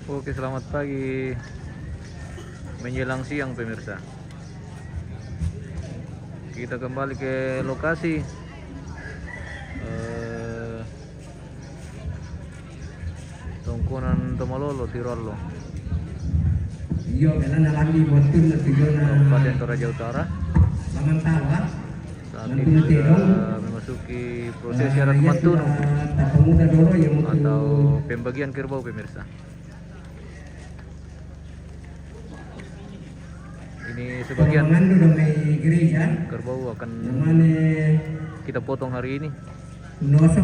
Oke, selamat pagi menjelang siang pemirsa. Kita kembali ke lokasi Tongkonan Tomalolo, Tirolo, Kabupaten Toraja Utara. Saat ini sudah memasuki proses syarat mantunung atau pembagian kerbau pemirsa. Ini sebagian kerbau akan kita potong hari ini. Sudah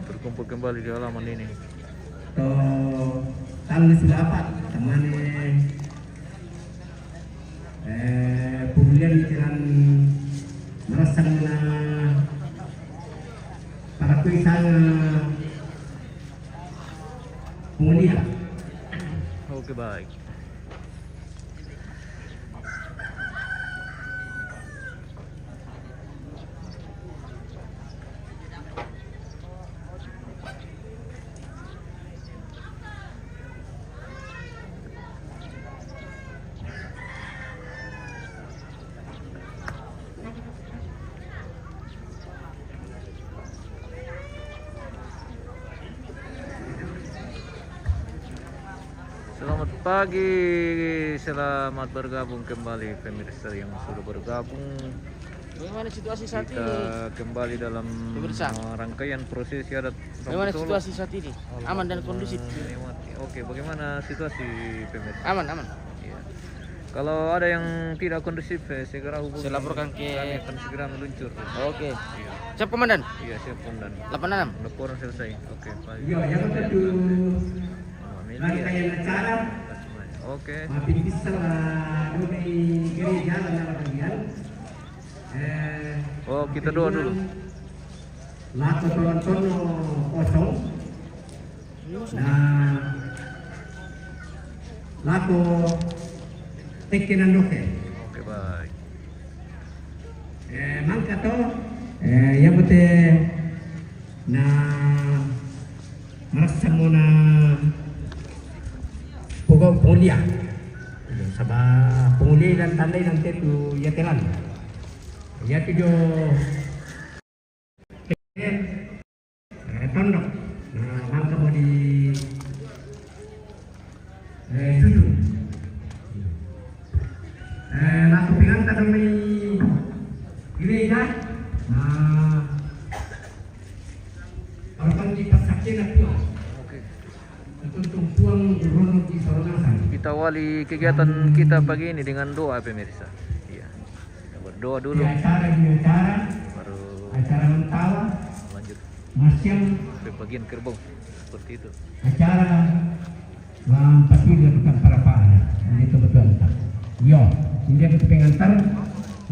berkumpul kembali di halaman ini. Kemudian jalan merasang na para ko isang pengulihan. Oke, baik. Selamat pagi, selamat bergabung kembali pemirsa yang sudah bergabung. Bagaimana situasi saat ini? Kita kembali dalam Pemirsa, rangkaian proses adat. Bagaimana situasi saat ini? Aman dan kondusif? Oke, bagaimana situasi pemirsa? Aman, aman. Iya. Kalau ada yang tidak kondusif, segera hubungi. Saya laporkan ke... Kami akan segera meluncur. Oke. Iya. Siap komandan? Iya, siap komandan. 86. Laporan selesai. Oke, baik. Yo, yang satu rangkaian acara. Oke. Mapipisa dari gereja dan bagian. Oh, kita doa dulu. Laku Torontono kosong. Nah, laku tekinan doke. Oke, baik. Mangka to, ya betul. Nah, merasa mau na pokok penguliah. Sabah penguliah dan tandai nanti tu ya telan. Ya tu jo tondok. Nah, mangka mau di tujuh. Laku pinang tak kami gereja. Nah, orang di pasakin aku. Oke. Untuk tuang rono di Soronasan. Kita awali kegiatan kita pagi ini dengan doa pemirsa. Iya. Kita berdoa dulu. Di acara, Baru acara mentawa, lanjut masyam, pembagian kerbau seperti itu. acara mempertimbangkan para pahala. Ini kebetulan. Yo, ini aku pengantar,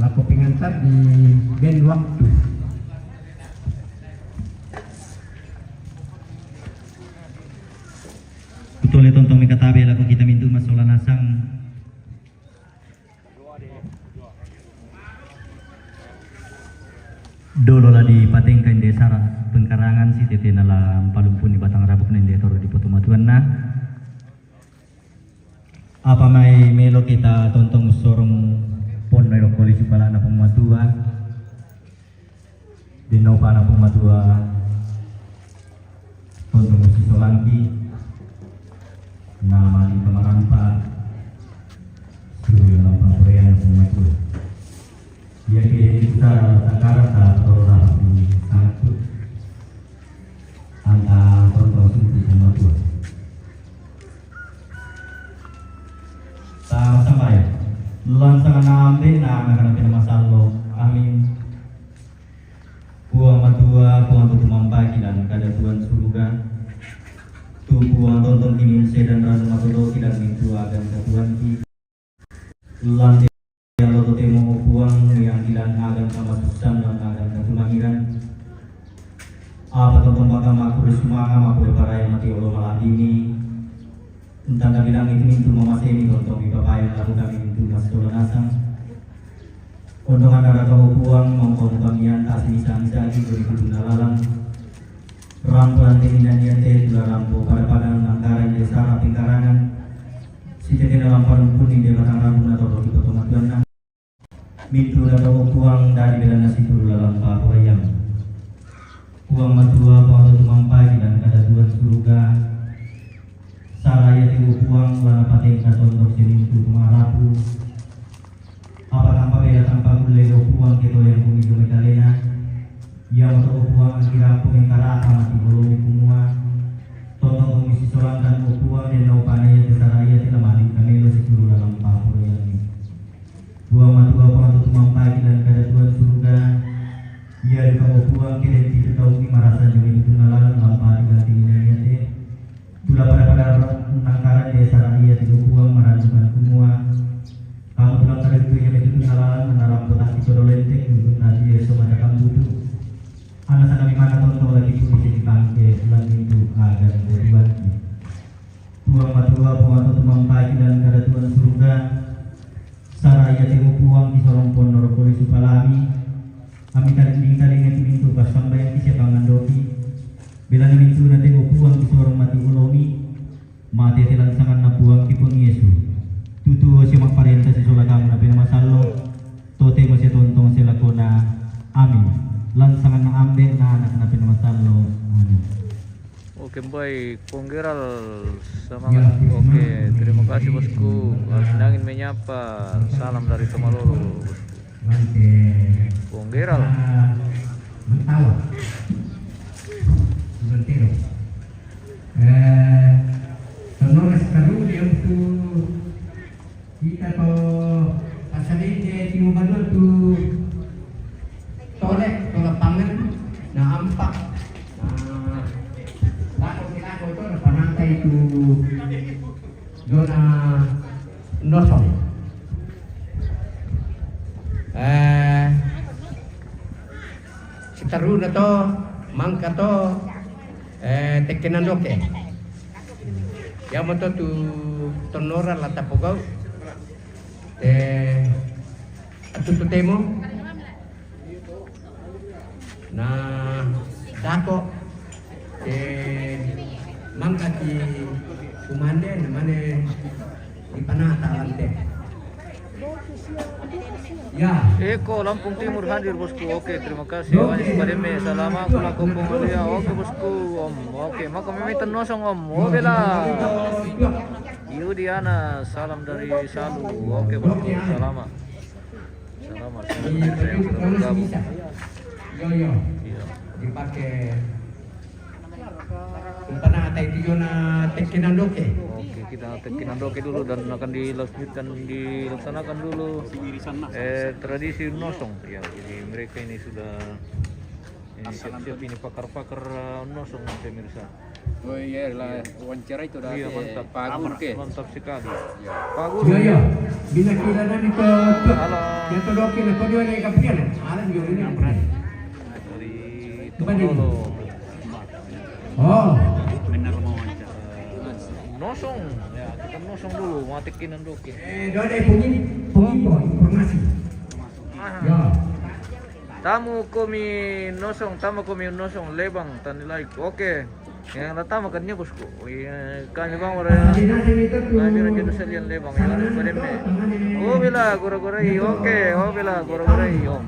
laku pengantar di band waktu. Betul itu untuk mikatabe laku kita mintu masalah nasang. Dolo lah dipatingkan desa pengkarangan si tete nalam palumpun di batang rabuk nende toro di potomatuan na. Apa mai melo kita tontong sorong pon mai kolisi pala na pematua. Di no pana pematua. Tontong si Solangi. Nama di Kamarampa Suruh dalam pemberian pematua. Dia kita takara atau rapi satu antara tontong sunti pematua. Sampai lansangan ambil na karena masalah amin buang matua buang tutu mampaki dan kada tuan surga tu buang tonton kimin dan rasa matuloki dan mintu agan katuan ki lantai yang loto temo buang yang tidak agan sama susan dan agan katumangiran apa tonton bakal makul semua makul para yang mati Allah malam ini tentang kami bilang itu mintu mama semi untuk ibapayan lalu kami mintu mas dolanasang untuk anda kau buang mongkong kamian tak bisa di 2000 lalang rampo lantai dan yante tula rampo pada padangan anggaran desa Pingkarangan si jadi dalam parung puni di batang rambut atau di potong tuan mintu atau uang dari bela nasi tulu dalam pahoyam uang matua pengatur mampai dan kada tuan surga saraya tiu uang lana pateng katon untuk semintu kumarapu apa tanpa beda tanpa kulego uang kita yang bumi bumi kalena yang untuk uang kira pun kara mati belum kumua tonton komisi solang dan uang dan nau panaya desaraya tidak mati kami lo sikuru dalam pahoyam ini buang matua pengatur mampai dan kada tuan surga ia juga uang kita tidak tahu ni merasa juga itu nalar lampa ganti ini ya sudah pada nangkaran desa rakyat itu uang merancangkan semua kamu pulang dari itu yang itu nalar menarap kotak itu lenteng untuk nanti esok ada kamu butuh anak sana di mana tonton lagi itu bisa dipakai bulan itu agar berbuat uang matua pengatur mampai dan kada tuan surga saraya itu uang di sorong pondor polisi palami kami kali ingat pintu pas sampai siapa ngandoki bila pintu nanti uang di sorong mati ulomi mati telan sangat nabuang di pun Yesus tutu siapa parenta si sola kamu nabi nama salo tote masih tontong selakona amin lan sangat na ambil na anak nabi nama salo amin. Oke baik, Ponggeral semangat. Oke, terima kasih bosku. Senangin menyapa. Salam dari Tomalolo. Ponggeral. Mentawa. Mentero. Sonores karu dia tu kita to pasalin dia di rumah tu tolek lapangan na ampak lako itu panangkai itu zona nosong sitaru na to mangka to tekenan doke ya moto tu tonora la tapogau atu temo na dako mangka di kumande namanya di panata lante ya Eko Lampung Timur hadir bosku. Oke, terima kasih. Wanis Pademe, salama kula kumpung mulia. Oke bosku, Om. Oke, maka mimitan nosong Om. Oh bela. Yudiana, salam dari Salu. Oke bosku, salama. Salama. Saya sudah bergabung. yo Iya. dipakai panata itu zona tekenan doke. Oke, kita tekinan doke dulu dan akan dilaksanakan dulu tradisi nosong ya. Jadi mereka ini sudah siap-siap ini pakar-pakar nosong pemirsa. Oh iya lah wawancara itu dah Iya mantap, Pak Gur ke. mantap sekali. Pak Gur. Yo bila kita dari ke Halo. kita doke na ko dia kapian alam yo ini Dari Tomolo. oh Nosong ya, kita nosong dulu, matikinan doke. dode pungi informasi ya Tamu kami nosong lebang tanilai. Oke. Yang pertama kan nya bosku. Iya, kami bang orang kami raja dusalian lebang yang harus pademe. Oh bila gora-gorai. Oke, oh bila gora-gorai om.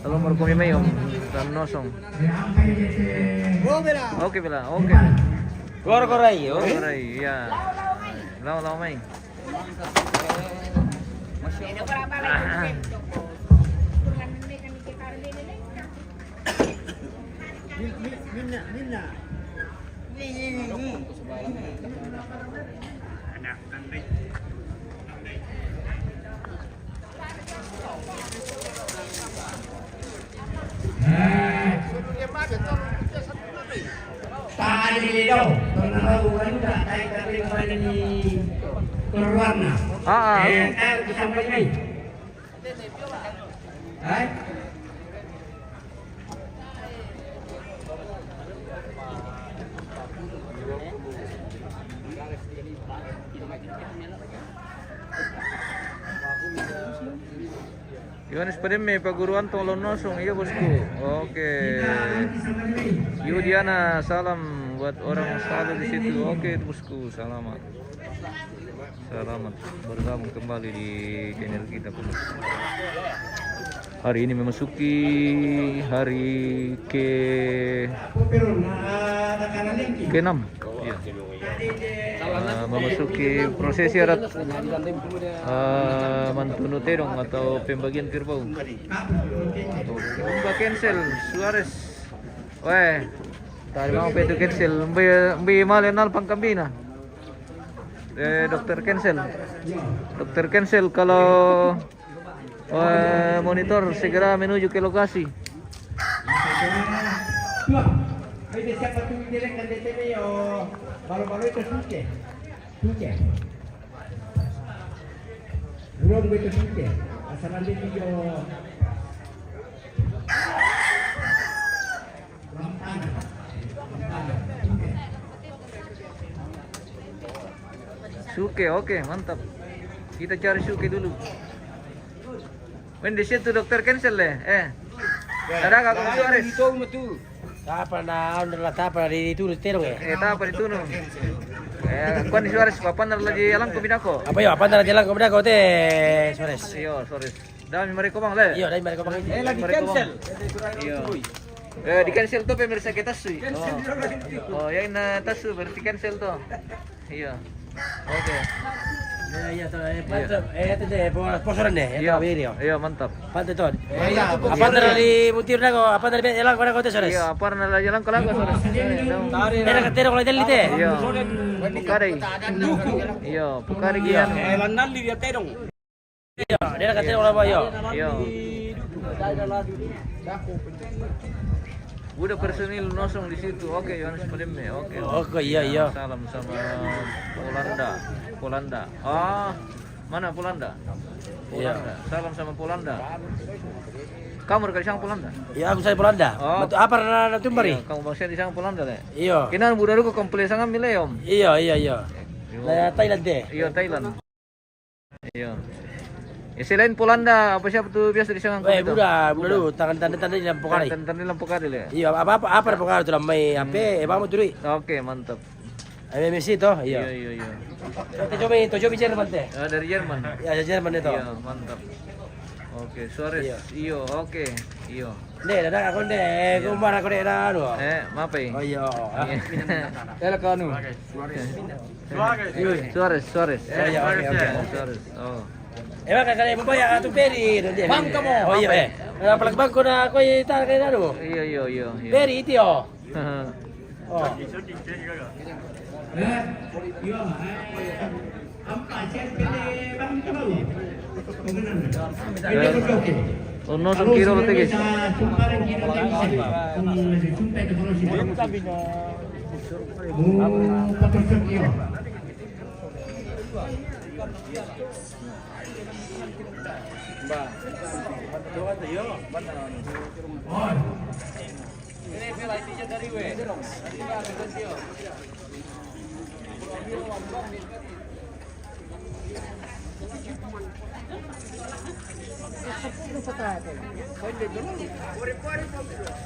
Kalau mau kami mai om dan nosong. Oke bila, oke. Gor-gorai yo. Gora-gorai, iya. Lama mai. Tak ada di daw. Penerawan tak tayo kami ni keluar na. Sampai ni. Hai. Yohanes Pademe, paguruan tolong nosong, iya bosku. Oke. Yudi Diana, salam buat orang selalu di situ. Oke, bosku, selamat. Selamat bergabung kembali di channel kita, bos. Hari ini memasuki hari ke-6. Ya. Memasuki prosesi adat Mantuno Terong atau pembagian kerbau. Mbak cancel Suarez. Weh, tadi mau itu cancel. Mbak Malenal Pangkambina. Dokter cancel. Dokter cancel kalau monitor segera menuju ke lokasi. Pwede siapa tuh direct kan DTV yo. Baru-baru itu suke. Suke. Belum itu suke. Asal nanti yo. Suke, oke, mantap. Kita cari Suke dulu. Di situ dokter cancel deh. Ada nggak kamu Suarez? Tapa na onda tapa di itu terong ya. Apa itu no? Kuan di Suarez, papan lagi alang ko binako. Apa yo apa jalan ke bedak teh Suarez. Iyo, Suarez. Dami mereka bang le. Iya, dari mereka pakai. Lagi cancel. Iya. Di cancel tuh pemirsa kita sih. Oh, yang na tasu berarti cancel tuh. Iya. Oke. Iya, itu deh, sponsoran deh, ya video. Iya, mantap. Pantai tuh. Apa dari butir na ko, apa dari jalan ko na ko teh Suarez. Iya, apa na jalan ko lang ko Suarez. Era ka terong lagi teh. Iya. Pukari. Iya, pukari gian. Landan di dia terong. Iya, dia ka terong apa yo. Iya. Udah personil nosong di situ. Oke, Yohanes Palemme. Oke. Oke, iya. Salam sama Polanda. Mana Polanda? Iya. Salam sama Polanda. Kamu rekal sang Polanda? Iya, aku saya Polanda. Oh. Betul apa na tumbari? Kamu bangsa di sang Polanda le. Iya. Kinan budaro ko komple sang mileom. Iya. Lah Thailand deh. Iya, Thailand. Iya. Selain Polanda, apa siapa tuh biasa di sana? Buda dulu, tangan tanda-tanda di lampu kali. Tanda lampu kali le. Iya, apa lampu kali tuh mai HP, bang mau turi. Oke, mantap. MMC toh, iya. Iya. Itu coba Jerman teh. Dari Jerman. Ya, Jerman itu. Iya, mantap. Oke, Suarez. Iyo, oke. Iyo. Deh, dadak aku deh, kumbar aku deh dah anu. Maaf ya. Oh iya. Ela kanu. Suarez. Iya, oke. Suarez. Oh. Emang kakak ibu bayar atau peri? Bang kamu. Oh iya. Apalagi bang kau nak kau tar kena anu. Iya. Peri itu yo. Oh. Uno son kilo lo tigis.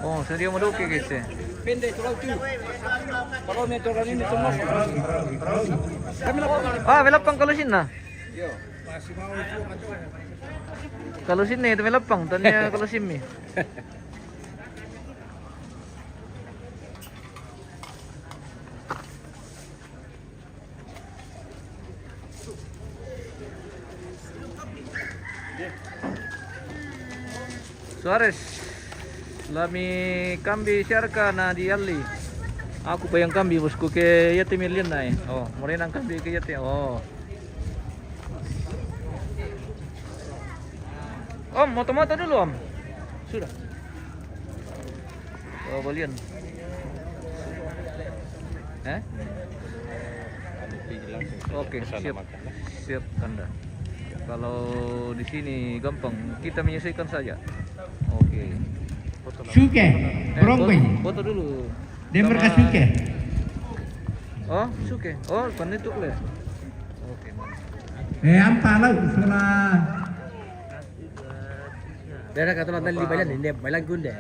Oh, sedia maduki guys. Velapang kalusin na. Kalusin na itu velapang, tanya kalusin mi. Suarez, lami kambi siarka na di Ali. Aku pa yung kambi bosku ke yati million na eh. Oh, morin ang kambi ke yati. Oh. Om, moto-moto dulu om. Sudah. Oh, balian. Oke, siap Kanda. Kalau di sini gampang, kita menyesuaikan saja. Oke. Suke, Brongway. Foto dulu. Denver Sama- Suke. Oh, Suke. Oh, panituk le. Oke, mantap. Ampa lah, sekolah. Dadak kata lantan di Bailan, ini Bailan kunde.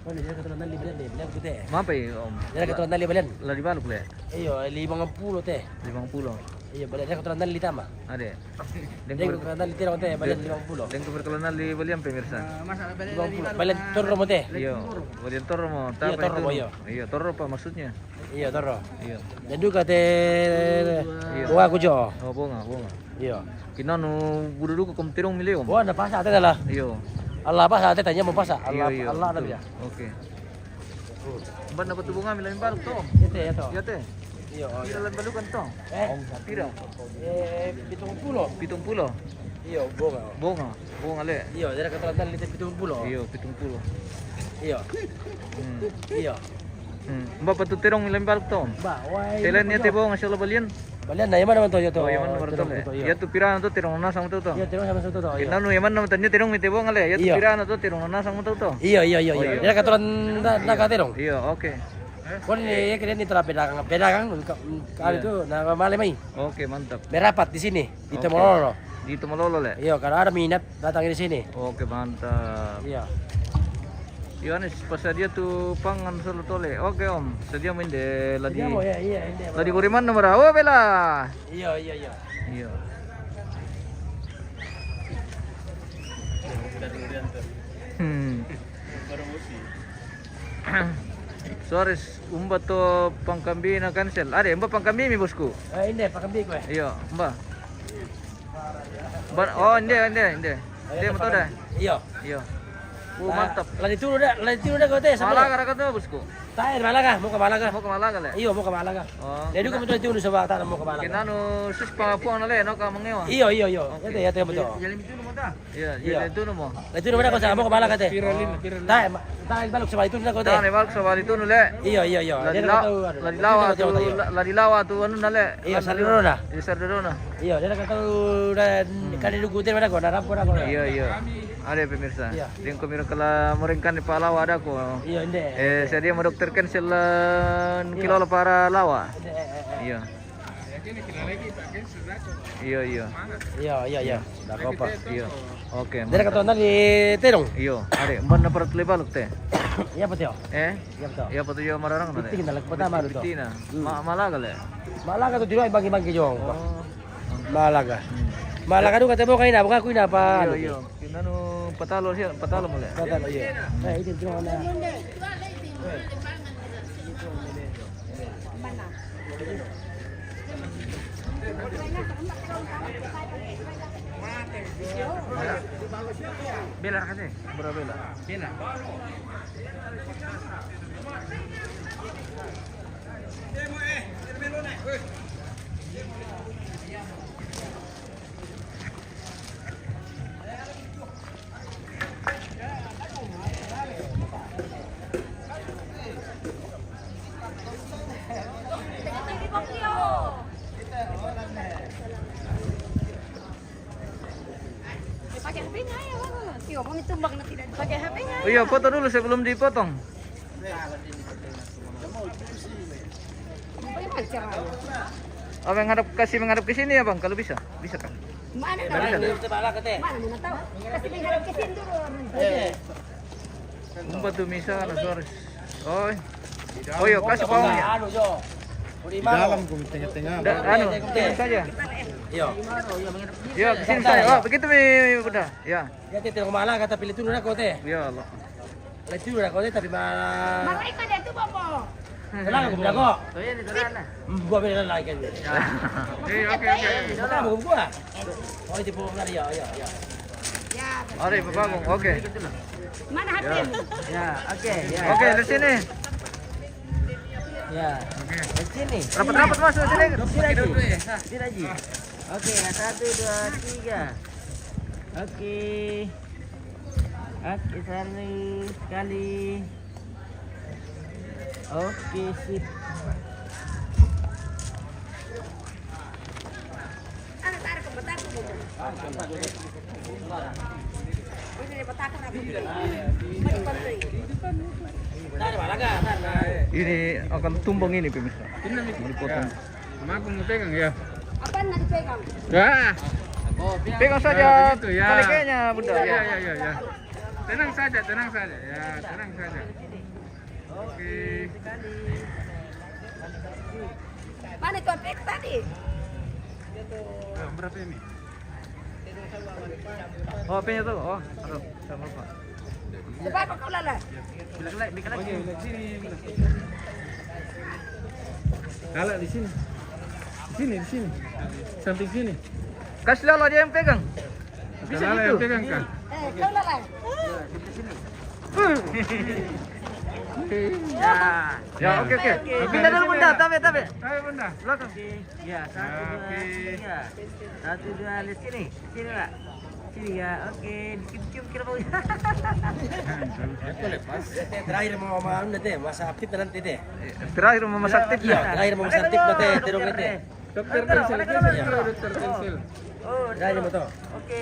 Oh, dia keturunan Libyan deh, bilang gitu teh. Mapa om? Dia keturunan Libyan. Lah di balok le. Iyo, 50 teh. 50. Iya, balik dia keturunan Litama. Ade. Dia keturunan Litama teh, balik 50. Dan keberkeluaran di Balian pemirsa. 50. Balik Toro mo teh. Iya, Balian Toro mo. Iya, Toro mo, iya. Iya, Toro apa maksudnya? Iya, Toro. Iya. Dan juga teh Bunga Kujo. Oh, bunga. Iya. Kinano budu ko kom tirong miliom. Wah, na pasa teh lah. Iyo. Allah pasa teh tanya mau pasa. Allah Iya, Allah ada betul. dia. Oke. Ban dapat bunga milain balok to. Ya teh, ya toh. Ya teh. Iya. Pira lan balukan to. Pira. 70. 70. Iya, bunga. Bunga le. Iya, dia keturunan Litama 70. Iyo, 70. Iya. Iya. Mbak patu tirong milain balok to. Ba, wai. Selain niya tibo nga sila Balian. Balian na yaman naman to yo to. Oh, yaman naman to. Ya tu pira na to tirong na sang to to. Iya, terus sama to. Iya. Kinano yaman naman tanya tirong mi tibo nga le. Ya tu Iya. pira na to tirong na sang to to. Iya. Oh, iya. Dia keturunan nakaterong. Iya, oke. Kon ni kini telah pedagang kali itu na malamai. Oke, mantap. Merapat di sini di Oke. Temololo. Dito malolo le. Iya, karena ada minat datang di sini. Oke, mantap. Iya. Yohanes, pasadia tu pangan solo tole. Oke om, sedia main de lagi. Dia mau ya, iya ini. Lagi kuriman nomor. Oh bela. Iya. Iya. Sores, umba to pangkambi na cancel. Ade, umba pangkambi mi bosku. Ini pakai gue. Iya, umba. Oh, inde. Inde motor dah. Iya. Iya. Mantap. Lagi turun dah kau teh. Malaga kata bosku. Tahir Malaga, mau ke Malaga. Mau ke Malaga le. Iya, mau ke Malaga. Oh. Jadi kamu tuh turun sebab tanah mau ke Malaga. Kinano sus pangapuan na le no ka mangewa. Iya. Ya teh betul. Iya, itu mo. Lagi turun dah kau sama mau ke Malaga teh. Tahir balik sebab itu dah kau teh. Tane bal sa bali tuno le. Iya. Ladi lawa tu anu na le. Iya, Sardirona. Di Sardirona. Iya, dia kata dan kali dulu kutin mana kau narap kau nak. Iya. Ada pemirsa. Iya. Yang kami kala meringkan di Palawa ada ko. Iya, inde. Saya dia dokter cancel kilo para lawa. Iya. Iya. Dah kau apa? Iya. Oke. Dia kata nanti terong. Iya. Ada ban na parat lebalok teh. Iya betul. Eh? Iya betul. Ya patu yo mararang na le. Tingin na pertama itu. Tina. Malaga le. Malaga tu dulu bagi-bagi jong. Oh. Malaga. Malaga tu kata mo kayo na, bukan kuy na pa. Iya. Kinano patalo mo le. Kata iya. Itu cuma na. Bela kasi. Bura bela. Bela. Pakai HP-nya ya, Bang. Tio, mau ditumbang na tidak pakai HP-nya. Oh iya, foto dulu sebelum dipotong. Boleh macam Apa menghadap ke sini ya bang? Kalau bisa kan? mana Bisa. tahu? Itu Malaga teh. Mana mana tahu? Kasih menghadap ke sini dulu. Umpat tuh misa na sores. Oh iya, kasih pawang ya. Anu jo. Di dalam Tinggal saja. Iya. Ya, ke sini saja. Oh, begitu mi udah. Ya. Ya teh tengok Malaga tapi pilih turun aku teh. Ya Allah. Pilih turun aku teh tapi malah. Marai kan dia tu bobo. Tenang aku bilang kok. Gua bilang lagi kan. Oke. Tenang aku gua. Oh itu pokoknya ya. Ya, Ari, babagong. Oke. mana HP itu? Ya, oke. Oke, di sini. Ya. Di sini. Rapat-rapat masuk sini. Sini aja. Oke, 1 2 3. Oke. Oke, sekali. Oke, sip. Anak tarik ke betak tu. Ini betak aku. Mari pantri. Dari Malaga, Ini akan tumbang ini pemirsa. Dipotong. Aku mau pegang ya. Apa nak dipegang? Ya. Pegang saja begitu, ya. tali kayaknya bunda. Ya. Tenang saja. Ya, tenang saja. Oke. Mana tuan Pek tadi? Berapa ini? Oh, pennya tuh. Oh, aduh, saya lupa. Berapa kau lala? Bikin lagi. Kalah di sini. Di sini. Samping sini. Kasih lala dia yang pegang. Bisa Lala gitu. yang pegang kan? Kau lala. Ya, oke. Pindah dulu bunda, tapi. Ayo bunda. Belakang. Ya, satu, Oke. dua, tiga. Satu, dua, lihat sini. Sini, Pak. Sini ya, oke. Dicium-cium kira mau. Terakhir mau anu teh, masa aktif nanti teh. Terakhir mau masak tip. Iya, terakhir mau masa aktif teh, terus teh. Dokter pensil, dokter pensil. Oh, Terakhir mau toh. oke.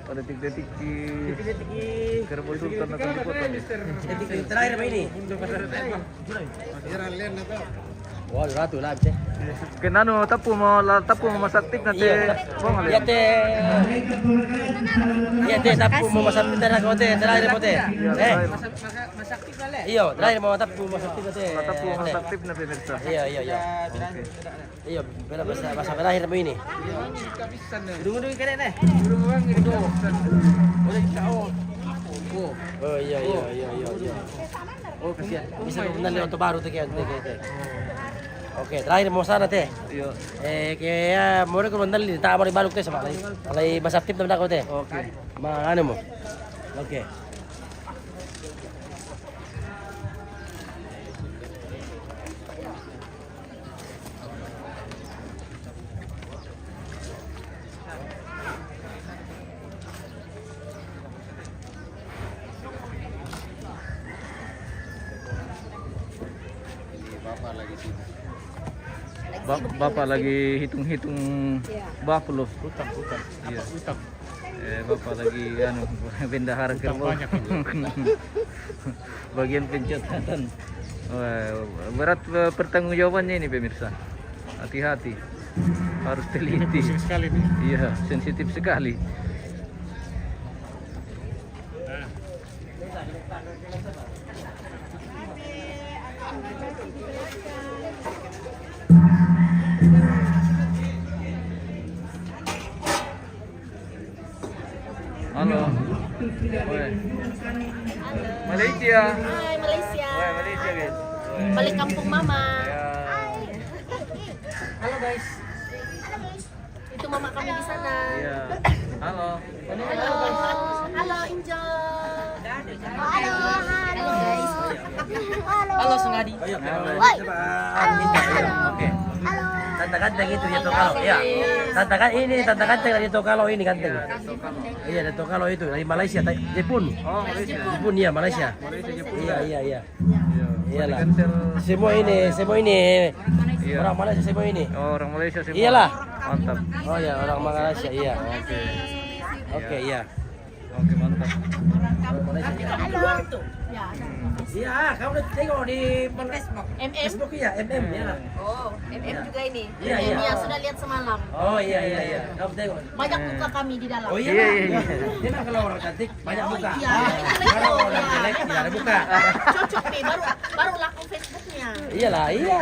Pada detik-detik di Detik-detik. Kerbau Sultan akan dipotong. Detik terakhir apa ini? Wah, ratu lah teh. Kenano tapu mau masak tip nanti. Bong Iya teh. Iya teh tapu mau masa aktif terakhir mau teh. Iya, terakhir mau tapu masa aktif teh. Tapu masak tip nanti pemirsa. Iya. Oke. Iya, bahasa terakhir apa ini? Dudung-dudung kene nih. Oh iya. Oh kasihan. Bisa mengenali untuk baru tuh kayak. Oke, terakhir mau sana teh. Iya. Kayak mau ko mengenali tak mau dibaluk teh sama lagi bahasa aktif teman aku teh. Oke. Mana mo? Oke. Bapak lagi hitung-hitung bak loh. Utang. Iya. Utang. Bapak lagi bendahara kerbau. Bagian pencatatan. Wah, berat pertanggungjawabannya ini pemirsa. Hati-hati. Harus teliti. Pusing sekali nih. Iya, sensitif sekali. Halo. Oi. Malaysia. Hai Malaysia. Oi, Malaysia guys. Balik kampung mama. Ya. Halo guys. Itu mama kami di sana. Iya. Halo. Halo Injo. Halo guys. Halo Sengadi. Oke. Tante ganteng itu ya kalau ya. Tante ganteng itu kalau ini ganteng. Iya, itu kalau itu dari Malaysia, Jepun. Oh, Malaysia. Jepun ya, Malaysia. Iya. Iya. Iyalah. Cancel. Semua ini Iya. orang Malaysia semua ini. Oh, orang Malaysia sih. Iyalah. Mantap. Oh ya, orang Malaysia, iya. Oke, iya. Oke, mantap. Iya, kamu udah tengok di Facebook ya, MM ya lah. Oh, MM juga ini. Iya. Ini yang sudah lihat semalam. Oh iya. Kamu tengok. Banyak muka kami di dalam. Oh iya. Iya. Memang kalau orang cantik banyak muka. Iya. Kalau orang jelek tidak ada muka. Cocok nih, baru laku Facebooknya. Iyalah, iya.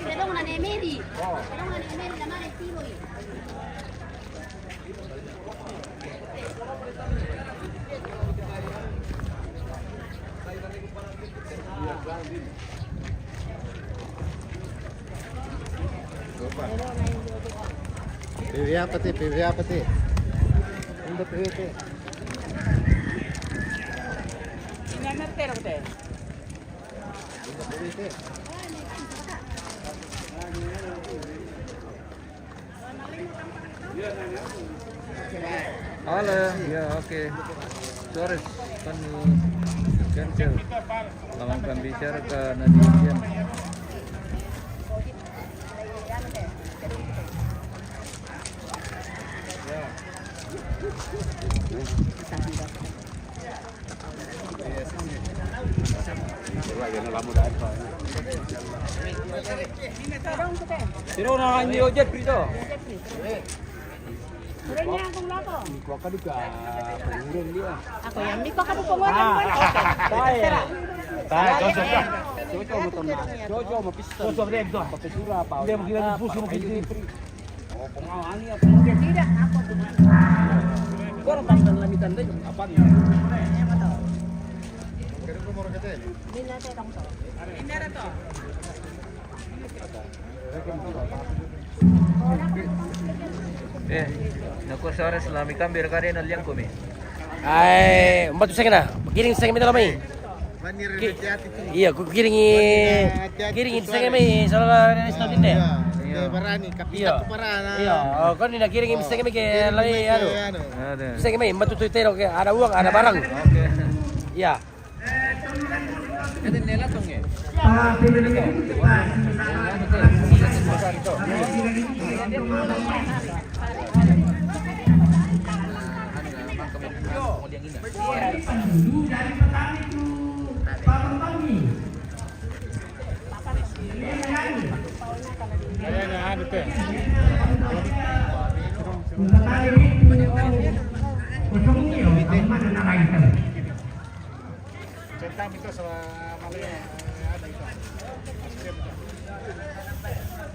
Pero una Nemeri. Pero una Nemeri, la madre tiro. PW apa teh? Untuk PW teh. Halo. Ya, oke. Sorry, kami cancel. Langsung bicara ke Nadian. Sino na ang iyo jet prito? Kurangnya akong lato. Ikaw ka duga. Pagurong dia. Ako yan, di ko ka pupungan. Saya. Saya jojo ka. Jojo mo to na. Jojo mo pistol. Jojo mo dito. Papisura pa. Hindi mo kailangan puso mo kiti. Oh, pangawani ako. Tidak, ako pupungan. Koro pasal lamitan deh. Apa ni? Binate tong to. Naku sore selami kambir kare na liang kumi. Ay, mbatu sa kana. Giring sa kami dalamay. Iya, giring sa kami sa restaurant din. Barani, Iya. Iya, kan ni giring sa kami ke lari ano. Ada. Sa kami mbatu tutero ke ada uang, ada barang. Oke. Iya.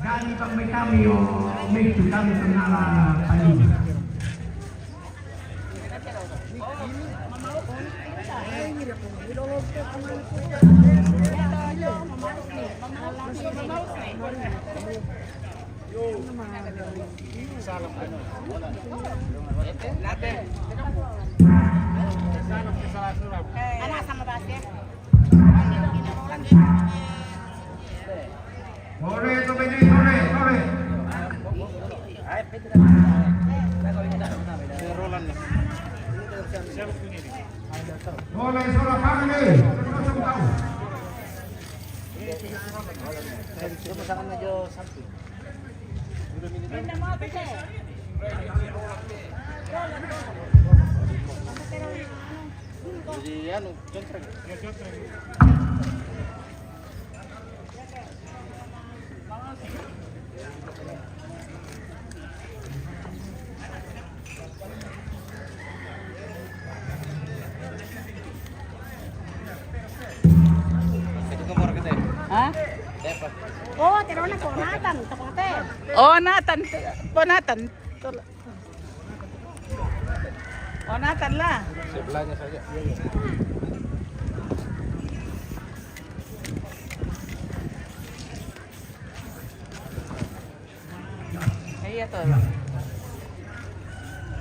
Kali pang may kami o may kami sa paligid. Anak sama basket. Sore to pwede, sore. Sore family. Ha? Oh, tiro na po natan, tapate. Oh, Nathan. Po Nathan. Oh, Nathan lah. Sebelahnya saja. Iya tuh.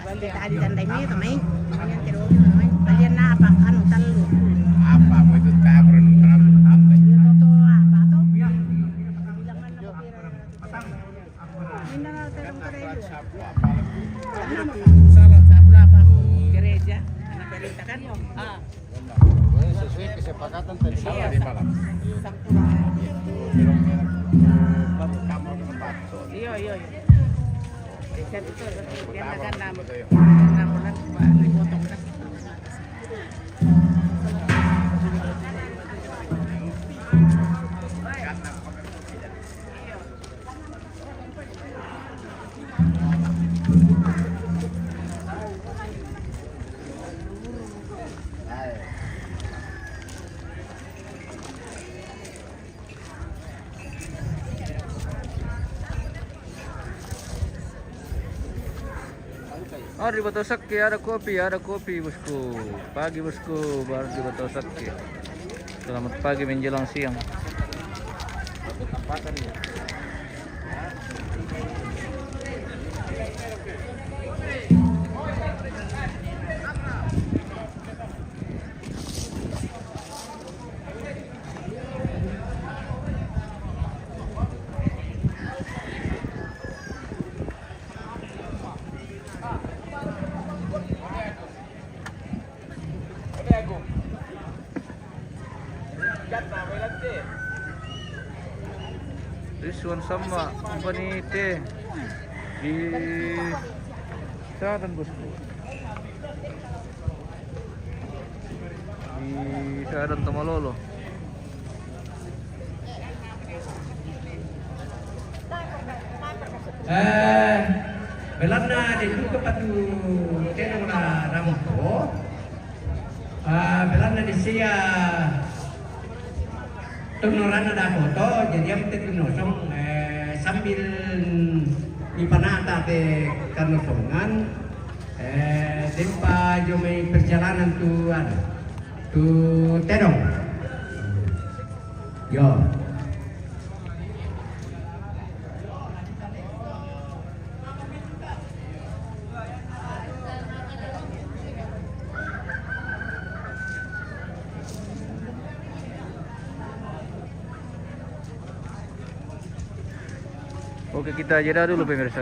Balik tadi tandai ni to mai. Banyak tiro ni mai. Balian na apa anu talu. Apa mau itu tabran apa? Toto apa to? Minna na terong karelo. Sabula apa? Gereja. Anak perintah kan? Ah. Sesuai kesepakatan tadi malam di malam. Iya. Bisa betul. Dia akan 6 bulan dipotong kan. Oh, di Batu Sakti ada kopi bosku. Pagi bosku, baru di Batu Sakti. Selamat pagi menjelang siang. Rizwan sama company teh di Selatan bosku. di Sadang Tamalolo. Belanda itu kepatu tenong na rampo. Belanda di sia tunuran ada foto, jadi yang ternosong sambil di panata te kanosongan. Tempa jo may perjalanan tu tenong. Yo. Oke, kita jeda dulu pemirsa.